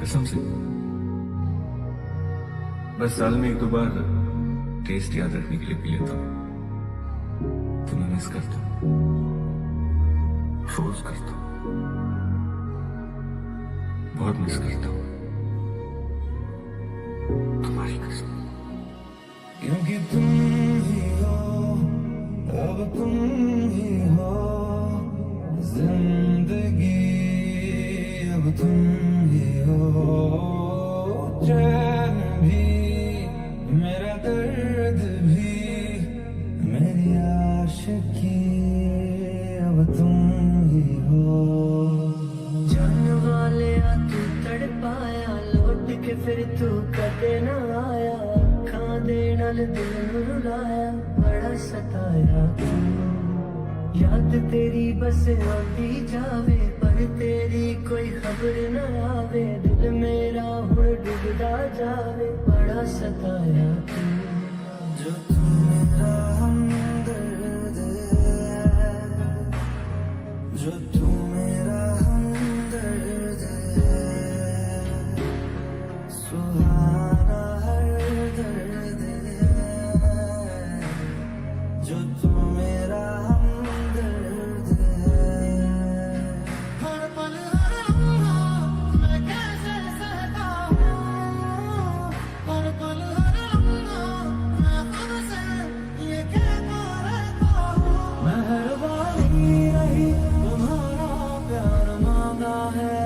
कसम से। बस साल में एक दो बार टेस्ट याद रखने के लिए पी लेता हूँ। तुम्हें मिस करता हूँ, रोज करता हूँ, बहुत मिस करता हूँ, तुम्हारी कसम। क्योंकि तुम ही हो, अब तुम ही हो जिंदगी, अब तुम ही हो। चैन भी, मेरा दर्द भी, मेरी आशिकी, अब तुम ही हो। जाने वाले तू तड़पाया, लौट के फिर तू कदे न आया। अखां दे नाल दिल नूं रुलाया, बड़ा सताया तू। याद तेरी बस आती जावे, पर तेरी कोई खबर न आवे। दिल मेरा हुण डुबदा जावे, बड़ा सताया तू। जो तू मेरा हमदर्द है, जो तू मेरा हमदर्द है, सुहाना हर दर्द है। जो तू मेरा हमदर्द है। हर पल हर लम्हा मैं कैसे सहता हूँ, हर पल हर लम्हा मैं खुद से ये कहता रहता हूँ। मेहरबानी नहीं तुम्हारा प्यार मांगा है।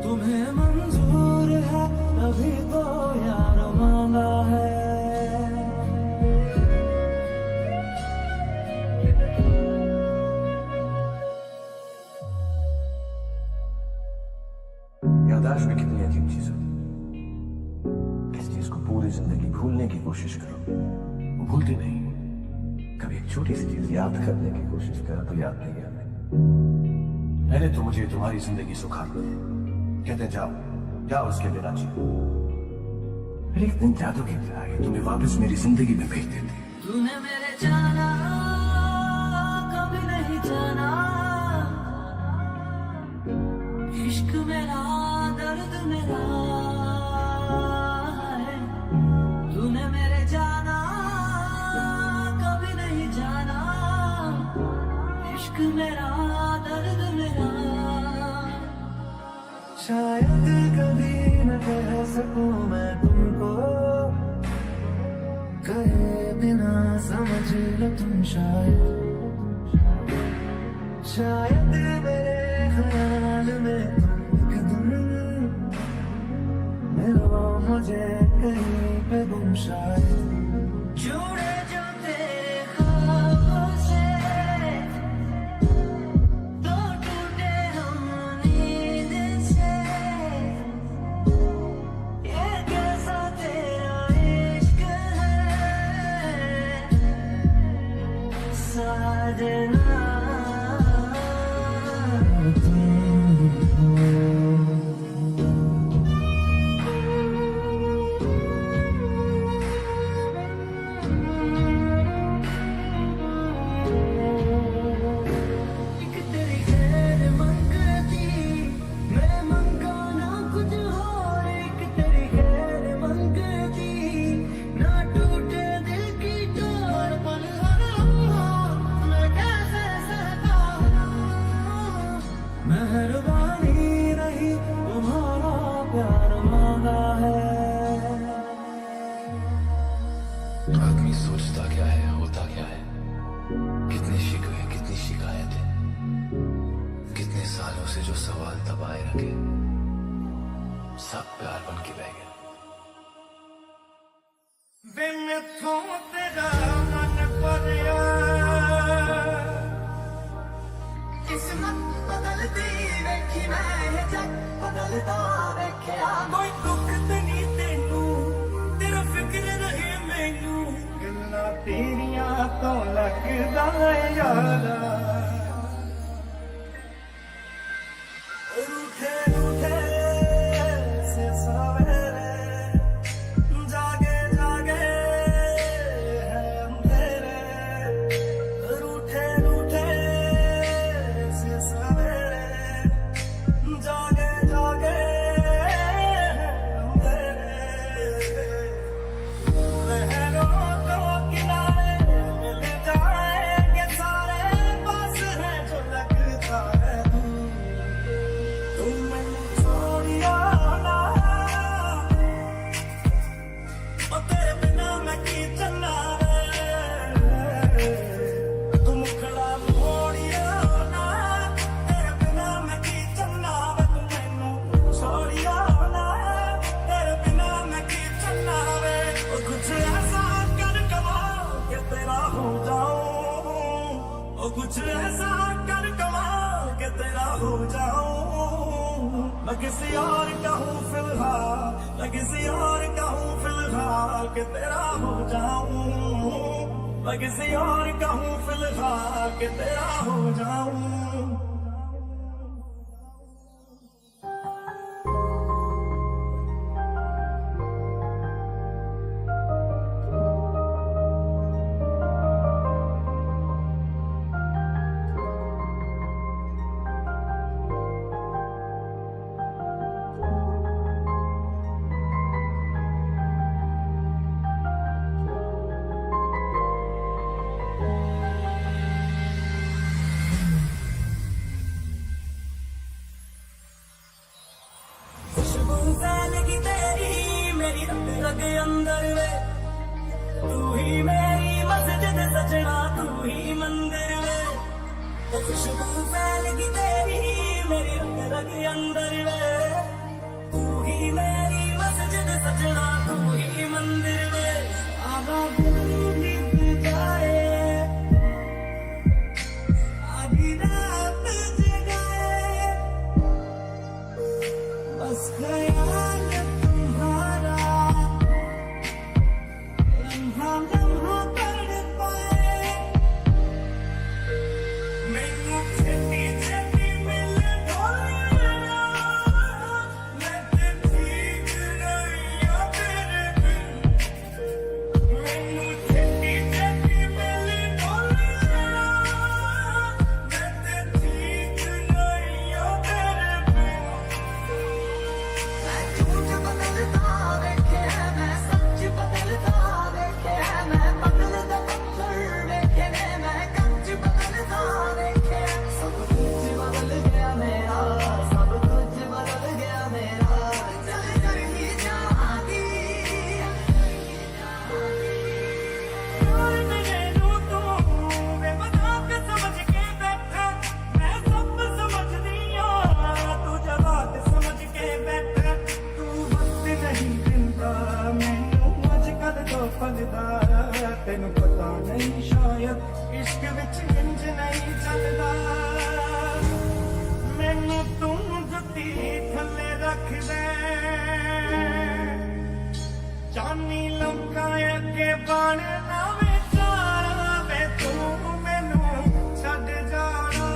तुम्हें मंजूर है तभी तो यार मांगा है। याददाश्त में कितनी अजीब चीज होती है। किस चीज को पूरी जिंदगी भूलने की कोशिश करो, वो भूलती नहीं। कभी एक छोटी सी चीज याद करने की कोशिश करो तो याद नहीं आती। मैंने तो मुझे तुम्हारी जिंदगी सुखाती है, कहते जाओ जाओ उसके बिना जियो। फिर एक दिन जादू की तरह आगे तुम्हें वापस मेरी जिंदगी में भेज देती है। तूने मेरे जाना कभी नहीं जाना, इश्क मेरा दर्द मेरा है। तूने मेरे जाना कभी नहीं जाना, इश्क मेरा दर्द मेरा। शायद कभी न कह सकूं मैं तुमको, कहे बिना समझ लो तुम। शायद मेरे ख्याल में तुम एक दिन मिलो मुझे कहीं पे गुम। शायद जुड़े जो तेरे ख्वाबों से, तो टूटे हम नींद से। ये कैसा तेरा इश्क है साजना। एक तेरी खैर मंगती, मैं मंगा ना कुछ और। एक तेरी खैर मंगती, ना टूटे दिल की डोर। पल हर लम्हा मैं कैसे सहता हूँ। मेहरबानी नहीं तुम्हारा प्यार मांगा है। आदमी सोचता क्या है, होता क्या है, कितने शिकवे कितनी शिकायतें, कितने सालों से जो सवाल दबाए रखे, सब प्यार बन के बह गए। बिन थों तेरा मन परिया, किस्मत बदलती वेखी मैं, जग बदलता वेख्या। कोई दुख ते नहीं तेनू, तेरा फिक्र रहे मैनू। गल्लां तेरियां तो लगदा यारा, रूठे रूठे से सवेरे, जागे जागे है अंधेरे। रूठे रूठे कुछ ऐसा कर कमाल के तेरा हो जाऊं, मैं किसी और का हूँ फिलहाल, मैं किसी और का हूँ फिलहाल के तेरा हो जाऊं, मैं किसी और का हूँ फिलहाल के तेरा हो जाऊं। खुशबू फैलगी तेरी मेरी रग रग अंदर वे, तू ही मेरी मस्जिद सजना तू ही मंदिर वे। खुशबू फैलगी तेरी मेरी रग रग अंदर वे, तू ही मेरी मस्जिद सजना तू ही मंदिर वे। आगा दिल बीत जाए आधी रात जगाए, बस ख्याल तुम्हारा लम्हा लम्हा कर पाए। मैनू छेती छेती मिल ढोलिया, मैं ते ठीक नहीं आ तेरे बिन। मैनू छेती छेती मिल ढोलिया, मैं ते ठीक नहीं आ तेरे बिन। मैं झूठ बदलता देखे है, मैं सच बदलता देखे है, मैं बदलता पत्थर देखे ने, मैं कंच बदलता देखे। सब कुछ बदल गया मेरा, सब कुछ बदल गया मेरा, चल चल ही जाती यार मैनू तू बेमजाक समझ के बैठा, मैं सब समझदी आ तू जवाब समझ के बैठा। तू वक्त नहीं दिंदा मैनू अजकल तो फलदा, तेनू पता नहीं शायद इश्क विच इंज नहीं चलदा। मैनू तू जुत्ती थल्ले रख दे, जानी लोकां अगे बन ना विचारा वे, तू मैनू छड्ड जाना।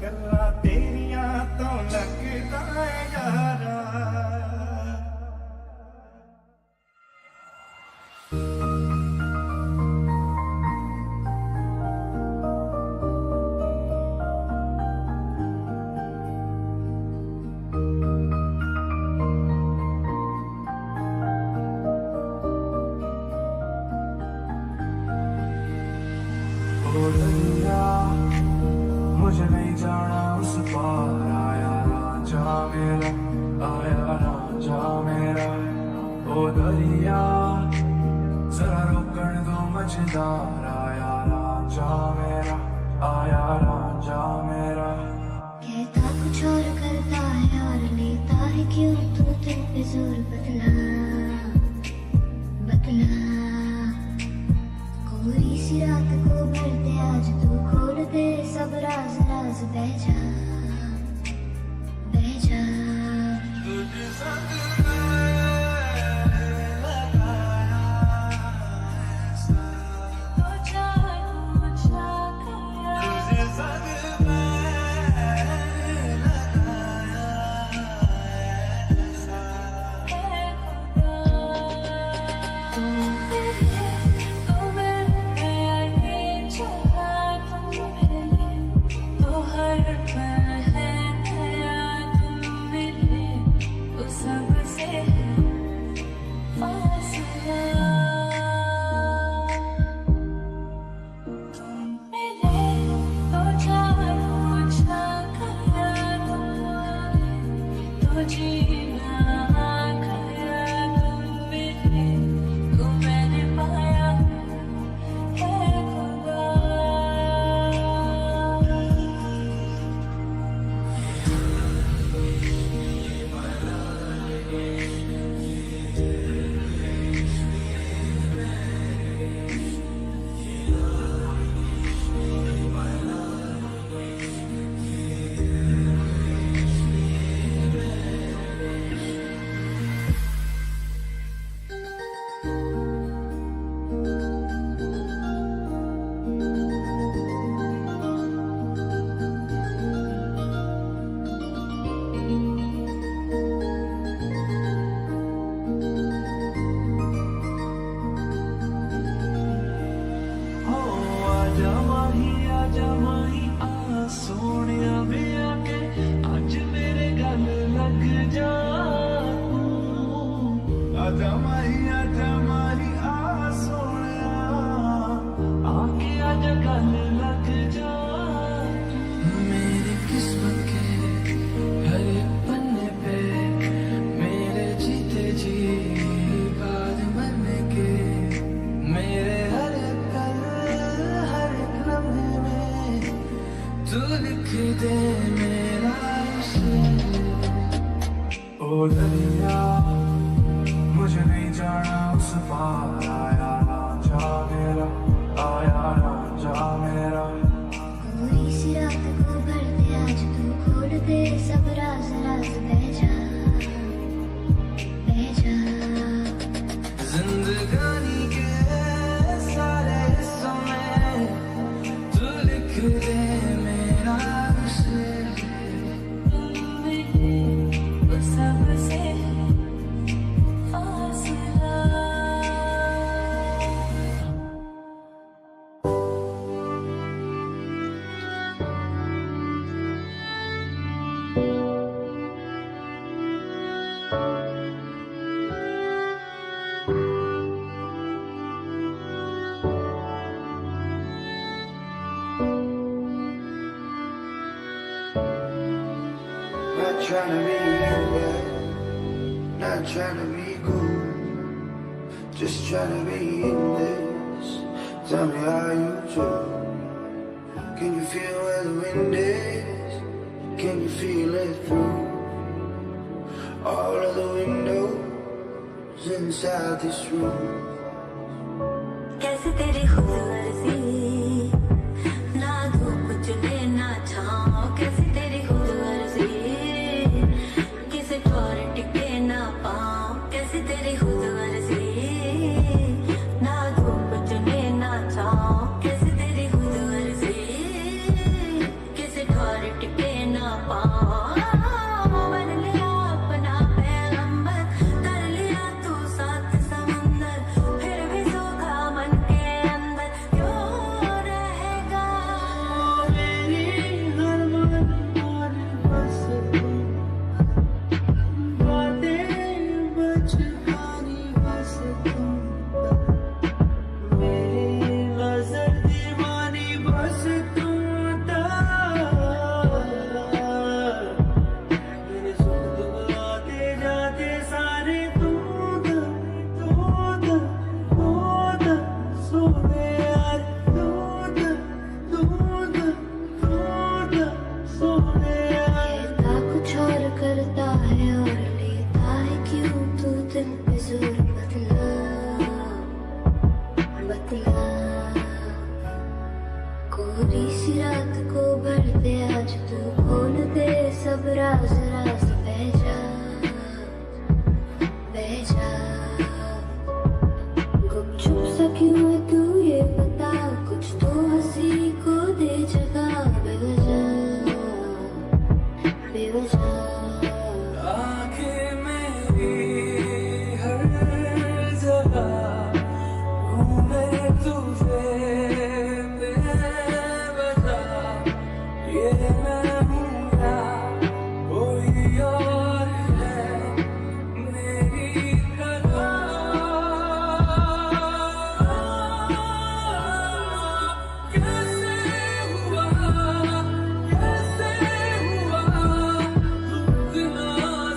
गल्लां तेरियां तो लगदा है यारा। ओ दरिया मुझे नहीं जाना उस पार, आया रांझा मेरा, आया रांझा मेरा। ओ दरिया जरा रोकण दो मझदार, आया रांझा मेरा, आया रांझा मेरा। कहता कुछ और करता है और लेता है क्यों तू दिल पे जोर, बदला बदला। कोरी सी रात को भर दे आज तू, खोल दे सब राज राज, बह जा बह जा। तुझ संग मैं लगाया ऐसा, तुझ संग मैं लगाया ऐसा। हर पल है नया तुम मिले, वो सब सोनिया भी आके आज मेरे गल लग जा आजा माही आ सोनिया आके आजा गल लग जा मेरी किस्मत के हर एक पन्ने पे मेरे जीते जी बाद मरने के मेरे हर एक पल हर एक लम्हे में तू लिख दे मेरा ओ दरिया मुझे नहीं जाना उस पार आया ना जा मेरा आया ना जा मेरा पूरी सी रात को भर दे आज तू खोल दे सब राज राज बह जा जिंदगानी के सारे समय तू लिख दे मेरा सबसे फासला Not trying to be you, but not trying to be cool. Just trying to be in this. Tell me how you do. Can you feel where the wind is? Can you feel it through all of the windows inside this room? कैसे तेरी खुद गर्जी ना धूप चुने ना छाँव कैसे तेरी खुद गर्जी किसे ठोर टिके ना पाँव कैसे तेरी खुद गर्जी ना धूप चुने ना छाँव कैसे तेरी खुद गर्जी किसे ठोर टिके ना पाँव बन लिया अपना पैगंबर कर लिया तू साथ समंदर फिर भी सूखा मन के अंदर क्यों रहेगा मेरी हर मन और बस तू बातें बचकानी बस तू मेरी नजर दीवानी बस तू मेरे सुख दुख आते जाते सारे तू सोने यार सोने यार कहता कुछ और करता है और लेता है क्यों तू दिल पे जोर बतला बतला कोरी सी रात को भर दे आज तू खोल दे सब राज राज बह जा गुपचुप सा क्यों है तू ये बता कुछ तो हंसी को दे जगह बेवजह आंखें मेरी हर जगह घूमे तुझे बेवजह ये मैं हूँ या कोई और है मेरी तरह कैसे हुआ इतना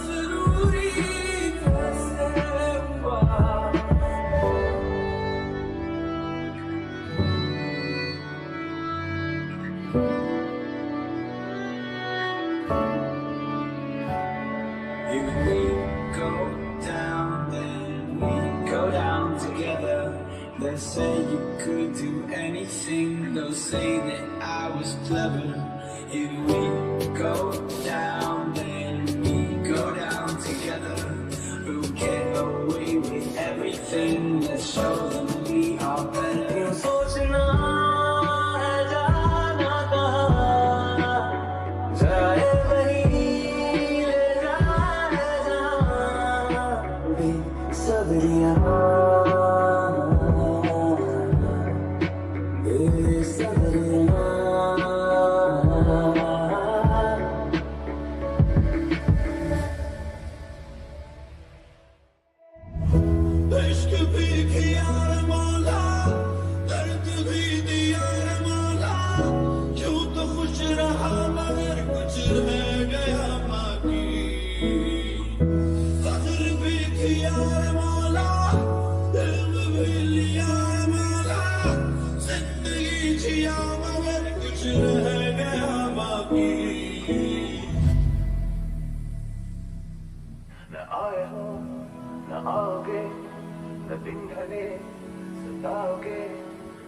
जरूरी कैसे हुआ If we go down, then we go down together. They say you could do anything, they'll say that I was clever. If we go down, then we go down together. We'll get away with everything, let's show them we are better. सोचना है जाना कहाँ जाए वही ले जाए जहाँ बेसब्रियाँ बेसब्रियाँ खुशियां मगर कुछ रह गया बाकी न आए हो न आओगे न दिन ढले सताओगे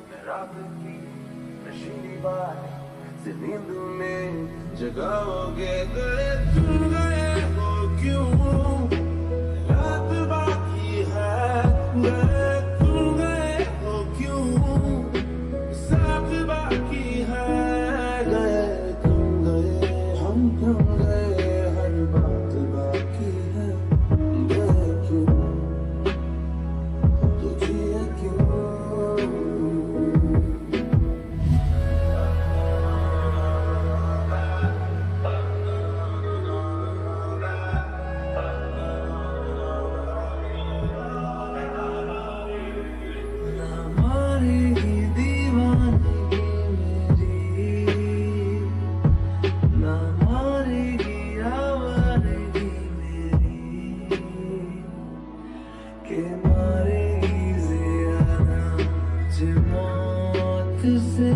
न रात की नशीली बात से नींद में जगाओगे। गए तुम गए हो क्यों रात बाकी है। गए तुम गए हो क्यों साथ बाकी है। गए तुम गए हम थम गए हर बात बाकी है। गए क्यों तो जिया क्यों। मारेगी दीवानगी मेरी ना मारेगी आवारगी मेरी के मारेगी ज़ियादा मुझे मौत से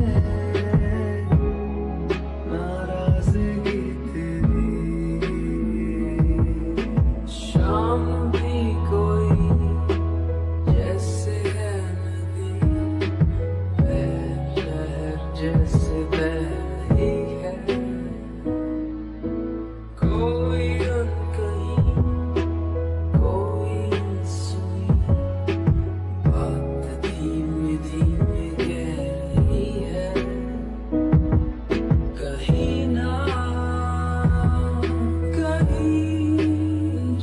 नाराज़गी तेरी। शाम भी कोई जैसे है नदी लहर जैसे बह रही है। कोई अनकही कोई अनसुनी बात धीमे धीमे कह रही है। कहीं ना कहीं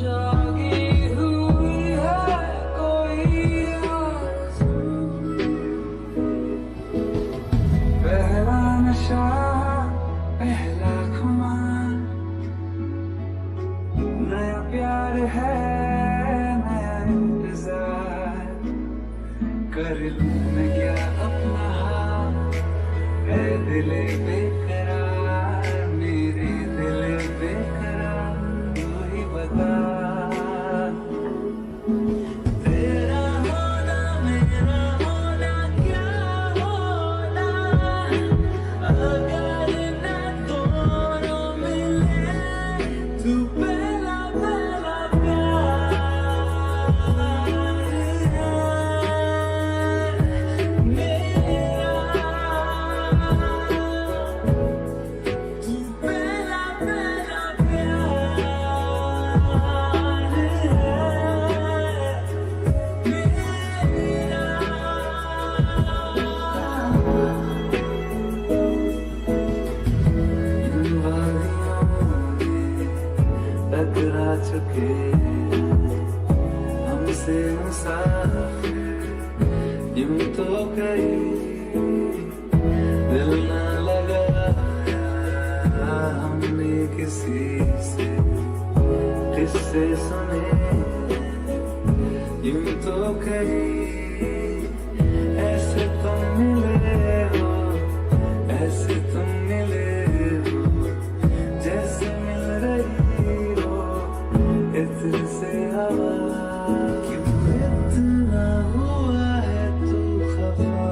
जागी हुई है कोई आरज़ू। पहला नशा पहला खुमार नया प्यार है नया इंतजार। कर लूं मैं क्या अपना हाथ है दिले बेकरार मेरे दिले बेकरार तू ही बता। तेरा होना मेरा होना क्या होना अगर न दोनों मिले। तू पहला पहला प्यार है मेरा। तू पहला पहला प्यार है मेरा। इन वादियों में टकरा चुके हमसे मुसाफिर यूं तो कहीं दिल ना लगाया हमने किसी से। किससे सुने यूं तो कहीं ऐसे तुम मिले हो ऐसे तुम मिले हो जैसे मिल रही हो इत्र से हवा। क्यों इतना हुआ है तू खफा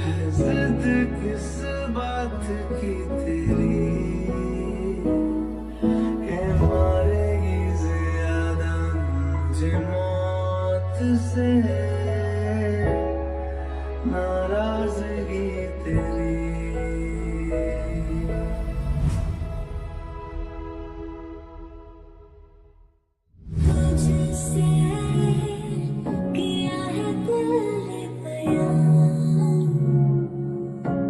है जिद किस बात की तेरी के मारेगी ज़ियादा मुझे मौत से नाराज़गी तेरी। तुझसे किया है दिल ने बयां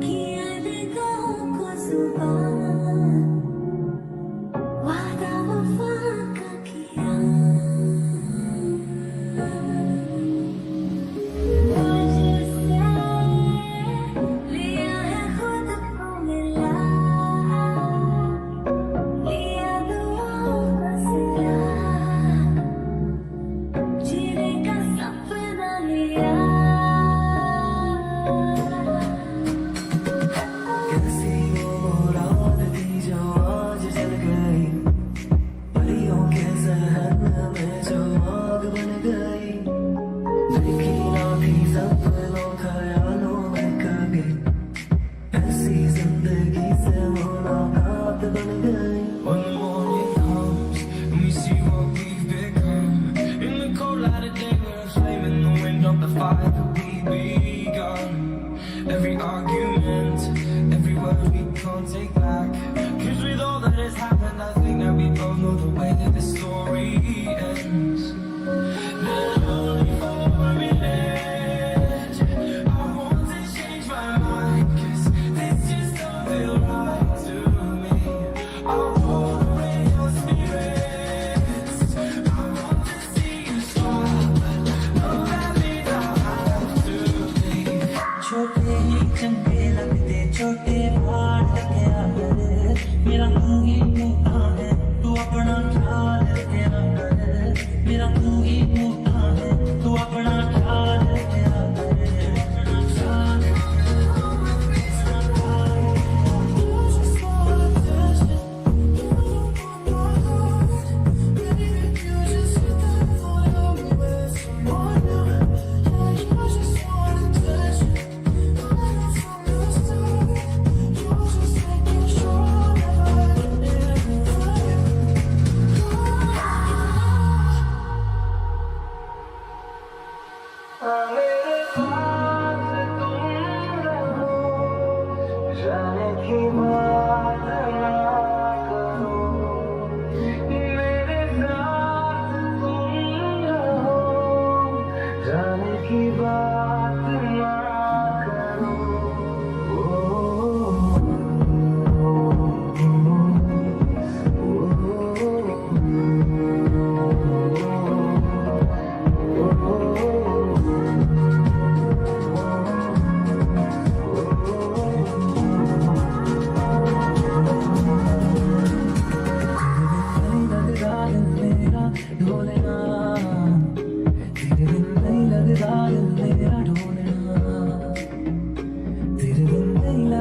किया निगाहों को ज़ुबान वादा वफ़ा का किया। तुझसे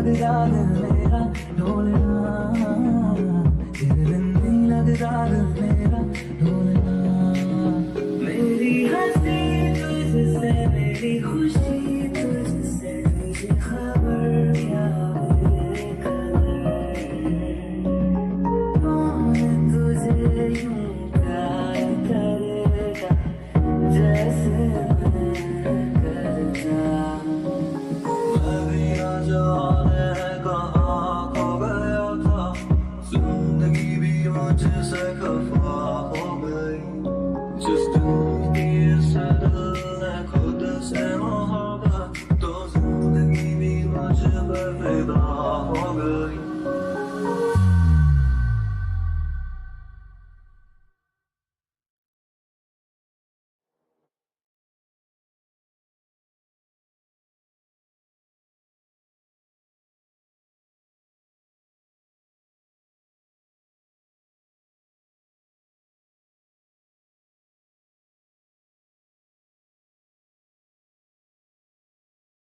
लगता दिल मेरा ढोलना, तेरे बिन नहीं लगता दिल मेरा ढोलना। मेरी हंसी तुझसे मेरी खुशी